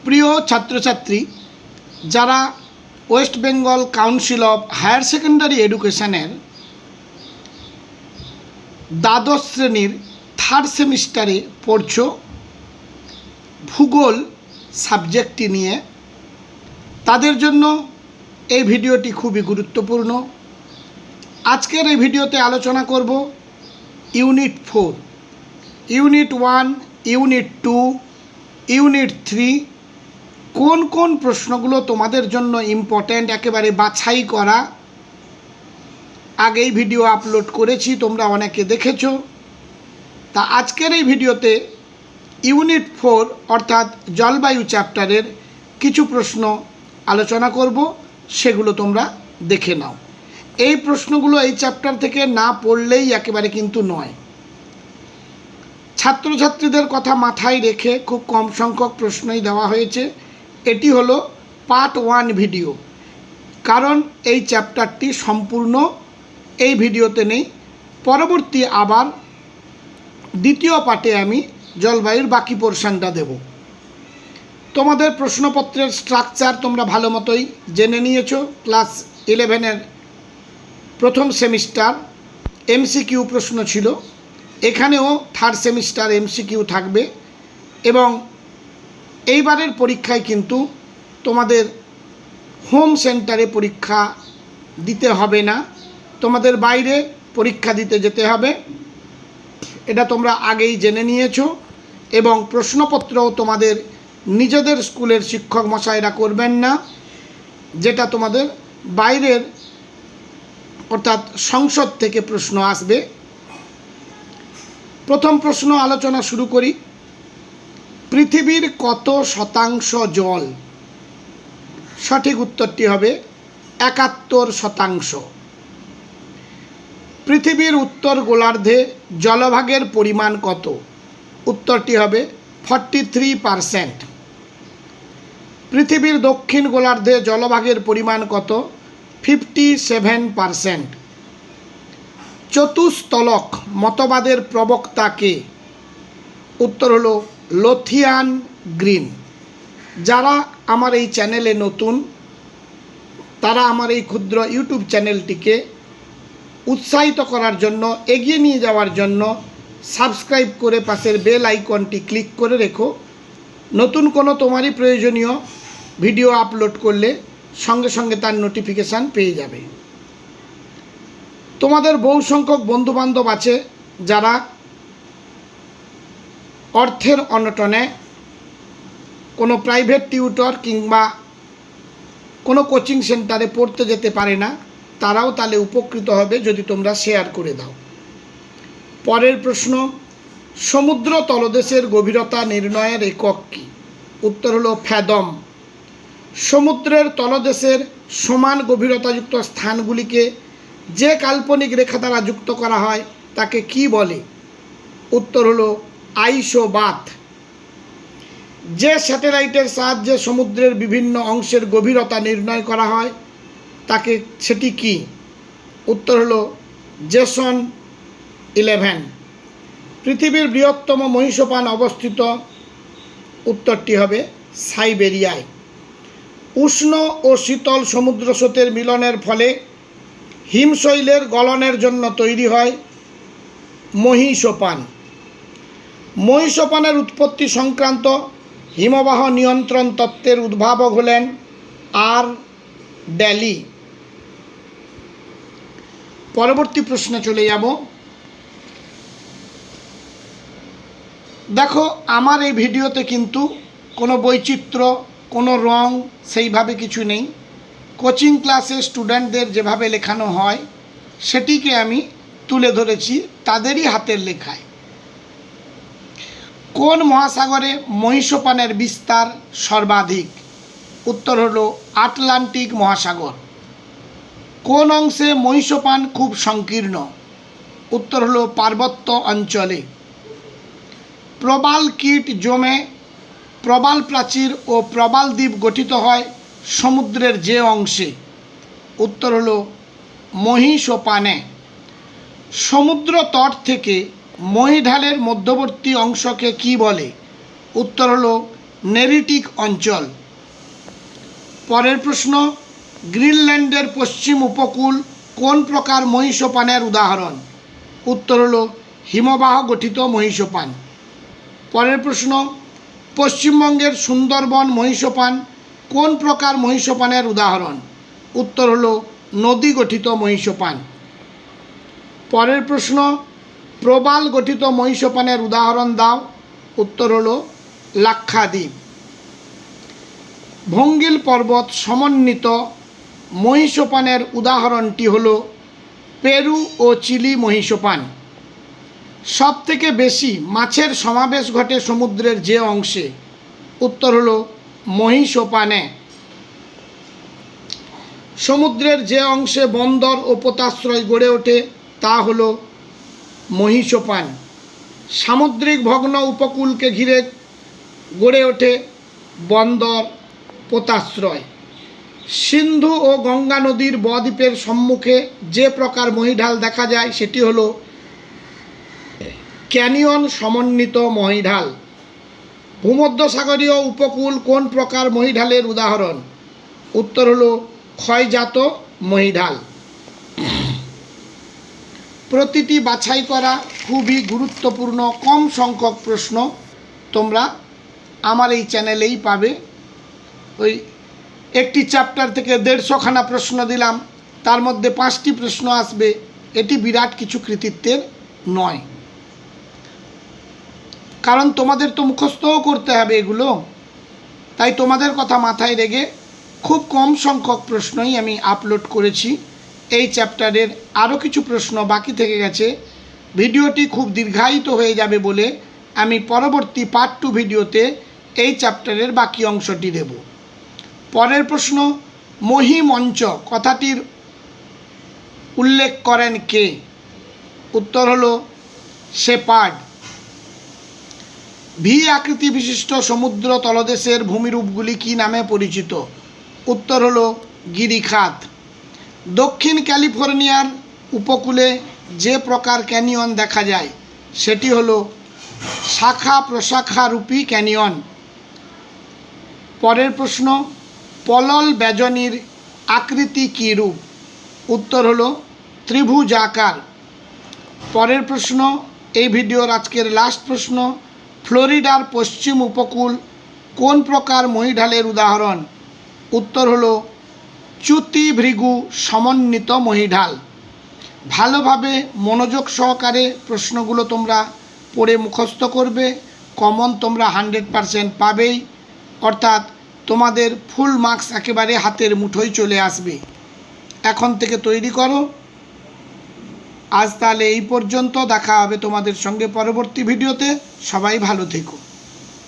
প্রিয় ছাত্রছাত্রী, যারা West Bengal council of higher secondary এডুকেশনের দ্বাদশ শ্রেণীর থার্ড সেমিস্টারে পড়ছো ভূগোল সাবজেক্টটি নিয়ে, তাদের জন্য এই ভিডিওটি খুবই গুরুত্বপূর্ণ। আজকের এই ভিডিওতে আলোচনা করব ইউনিট 4, ইউনিট 1, ইউনিট 2, ইউনিট 3 কোন কোন প্রশ্নগুলো তোমাদের জন্য ইম্পর্ট্যান্ট, একেবারে বাছাই করা। আগেই ভিডিও আপলোড করেছি, তোমরা অনেকে দেখেছো। তা আজকের এই ভিডিওতে ইউনিট 4 অর্থাৎ জলবায়ু চ্যাপ্টারের কিছু প্রশ্ন আলোচনা করব, সেগুলো তোমরা দেখে নাও। এই প্রশ্নগুলো এই চ্যাপ্টার থেকে না পড়লেই একেবারে কিন্তু নয়। ছাত্রছাত্রীদের কথা মাথায় রেখে খুব কম সংখ্যক প্রশ্নই দেওয়া হয়েছে। এটি হলো পার্ট 1 ভিডিও, কারণ এই চ্যাপ্টারটি সম্পূর্ণ এই ভিডিওতে নেই। পরবর্তী আবার দ্বিতীয় পার্টে আমি জলবায়ুর বাকি পোর্শনটা দেব। তোমাদের প্রশ্নপত্রের স্ট্রাকচার তোমরা ভালো মতোই জেনে নিয়েছো। ক্লাস 11-এর প্রথম সেমিস্টার এমসিকিউ প্রশ্ন ছিল, এখানেও থার্ড সেমিস্টার এমসিকিউ থাকবে। এবং এইবারের পরীক্ষায় কিন্তু তোমাদের হোম সেন্টারে পরীক্ষা দিতে হবে না, তোমাদের বাইরে পরীক্ষা দিতে যেতে হবে। এটা তোমরা আগেই জেনে নিয়েছো। এবং প্রশ্নপত্রও তোমাদের নিজেদের স্কুলের শিক্ষক মশাইরা করবেন না, যেটা তোমাদের বাইরের অর্থাৎ সংসদ থেকে প্রশ্ন আসবে। প্রথম প্রশ্ন আলোচনা শুরু করি। পৃথিবীর কত শতাংশ জল? সঠিক উত্তরটি হবে 71%। পৃথিবীর উত্তর গোলার্ধে জলভাগের পরিমাণ কত? উত্তরটি হবে 43%। পৃথিবীর দক্ষিণ গোলার্ধে জলভাগের পরিমাণ কত? 57%। চতুস্তলক মতবাদের প্রবক্তা কে? উত্তর হলো লোথিয়ান গ্রিন। যারা আমার এই চ্যানেলে নতুন, তারা আমার এই ক্ষুদ্র ইউটিউব চ্যানেলটিকে উৎসাহিত করার জন্য, এগিয়ে নিয়ে যাওয়ার জন্য সাবস্ক্রাইব করে পাশের বেল আইকনটি ক্লিক করে রেখো। নতুন কোনো তোমারই প্রয়োজনীয় ভিডিও আপলোড করলে সঙ্গে সঙ্গে তার নোটিফিকেশান পেয়ে যাবে। তোমাদের বহু সংখ্যক বন্ধুবান্ধব আছে যারা অর্থের অনটনে কোনো প্রাইভেট টিউটর কিংবা কোনো কোচিং সেন্টারে পড়তে যেতে পারে না, তারাও তাহলে উপকৃত হবে যদি তোমরা শেয়ার করে দাও। পরের প্রশ্ন, সমুদ্র তলদেশের গভীরতা নির্ণয়ের একক কী? উত্তর হলো ফ্যাদম। সমুদ্রের তলদেশের সমান গভীরতাযুক্ত স্থানগুলিকে যে কাল্পনিক রেখা দ্বারা যুক্ত করা হয় তাকে কি বলে? উত্তর হলো আইসোবাথ। যে স্যাটেলাইটের সাহায্যে সমুদ্রের বিভিন্ন অংশের গভীরতা নির্ণয় করা হয় তাকে সেটি কি? উত্তর হলো জেসন 11। পৃথিবীর বৃহত্তম মহীসোপান অবস্থিত? উত্তরটি হবে সাইবেরিয়ায়। উষ্ণ ও শীতল সমুদ্র স্রোতের মিলনের ফলে হিমশৈলের গলনের জন্য তৈরি হয় মহীসোপান। মহীসোপানের উৎপত্তি সংক্রান্ত হিমবাহ নিয়ন্ত্রণ তত্ত্বের উদ্ভাবক হলেন আর ড্যালি। পরবর্তী প্রশ্নে চলে যাব। দেখো, আমার এই ভিডিওতে কিন্তু কোনো বৈচিত্র্য, কোনো রং সেইভাবে কিছু নেই। কোচিং ক্লাসে স্টুডেন্টদের যেভাবে লেখানো হয় সেটিকে আমি তুলে ধরেছি তাদেরই হাতের লেখায়। কোন মহাসাগরে মহীসোপানের বিস্তার সর্বাধিক? উত্তর হলো আটলান্টিক মহাসাগর। কোন অংশে মহীসোপান খুব সংকীর্ণ? উত্তর হলো পার্বত্য অঞ্চলে। প্রবাল কীট জমে প্রবাল প্রাচীর ও প্রবাল দ্বীপ গঠিত হয় সমুদ্রের যে অংশে? উত্তর হলো মহীসোপানে। সমুদ্র তট থেকে মহীঢালের মধ্যবর্তী অংশকে কি বলে? উত্তর হলো নেরিটিক অঞ্চল। পরের প্রশ্ন, গ্রিনল্যান্ডের পশ্চিম উপকূল কোন প্রকার মহীসোপানের উদাহরণ? উত্তর হলো হিমবাহ গঠিত মহীসোপান। পরের প্রশ্ন, পশ্চিমবঙ্গের সুন্দরবন মহীসোপান কোন প্রকার মহীসোপানের উদাহরণ? উত্তর হলো নদী গঠিত মহীসোপান। পরের প্রশ্ন, প্রবাল গঠিত মহীসোপানের উদাহরণ দাও। উত্তর হলো লাক্ষাদ্বীপ। ভঙ্গিল পর্বত সমন্বিত মহীসোপানের উদাহরণটি হলো পেরু ও চিলি মহীসোপান। সবথেকে বেশি মাছের সমাবেশ ঘটে সমুদ্রের যে অংশে? উত্তর হলো মহীসোপানে। সমুদ্রের যে অংশে বন্দর ও পোতাশ্রয় গড়ে ওঠে তা হলো মহীসোপান। সামুদ্রিক ভগ্ন উপকূলকে ঘিরে গড়ে ওঠে বন্দর, পোতাশ্রয়। সিন্ধু ও গঙ্গা নদীর বদ্বীপের সম্মুখে যে প্রকার মহীঢাল দেখা যায় সেটি হলো ক্যানিয়ন সমন্বিত মহীঢাল। ভূমধ্যসাগরীয় উপকূল কোন প্রকার মহীঢালের উদাহরণ? উত্তর হলো ক্ষয়জাত মহীঢাল। প্রতিটি বাছাই করা খুবই গুরুত্বপূর্ণ কম সংখ্যক প্রশ্ন তোমরা আমার এই চ্যানেলেই পাবে। ওই একটি চ্যাপ্টার থেকে 150খানা প্রশ্ন দিলাম, তার মধ্যে 5টি প্রশ্ন আসবে, এটি বিরাট কিছু কৃতিত্বের নয়। কারণ তোমাদের তো মুখস্থও করতে হবে এগুলো, তাই তোমাদের কথা মাথায় রেখে খুব কম সংখ্যক প্রশ্নই আমি আপলোড করেছি। এই চ্যাপ্টারের আরও কিছু প্রশ্ন বাকি থেকে গেছে। ভিডিওটি খুব দীর্ঘায়িত হয়ে যাবে বলে আমি পরবর্তী পার্ট 2 ভিডিওতে এই চ্যাপ্টারের বাকি অংশটি দেব। পরের প্রশ্ন, মহীমঞ্চ কথাটির উল্লেখ করেন কে? উত্তর হলো শেপার্ড। ভি আকৃতি বিশিষ্ট সমুদ্র তলদেশের ভূমিরূপগুলি কী নামে পরিচিত? উত্তর হলো গিরিখাত। দক্ষিণ ক্যালিফোর্নিয়ার উপকূলে যে প্রকার ক্যানিয়ন দেখা যায় সেটি হলো শাখা প্রশাখারূপী ক্যানিয়ন। পরের প্রশ্ন, পলল বেজনির আকৃতি কী রূপ? উত্তর হলো ত্রিভুজাকার। পরের প্রশ্ন, এই ভিডিওর আজকের লাস্ট প্রশ্ন, ফ্লোরিডার পশ্চিম উপকূল কোন প্রকার মহীঢালের উদাহরণ? উত্তর হলো চ্যুতি ভৃগু সমন্বিত মহীঢাল। ভালোভাবে মনোযোগ সহকারে প্রশ্নগুলো তোমরা পড়ে মুখস্থ করবে, কমন তোমরা 100% পাবেই, অর্থাৎ তোমাদের ফুল মার্কস একেবারে হাতের মুঠোয় চলে আসবে। এখন থেকে তৈরি করো। আজ তাহলে এই পর্যন্ত, দেখা হবে তোমাদের সঙ্গে পরবর্তী ভিডিওতে। সবাই ভালো থেকো।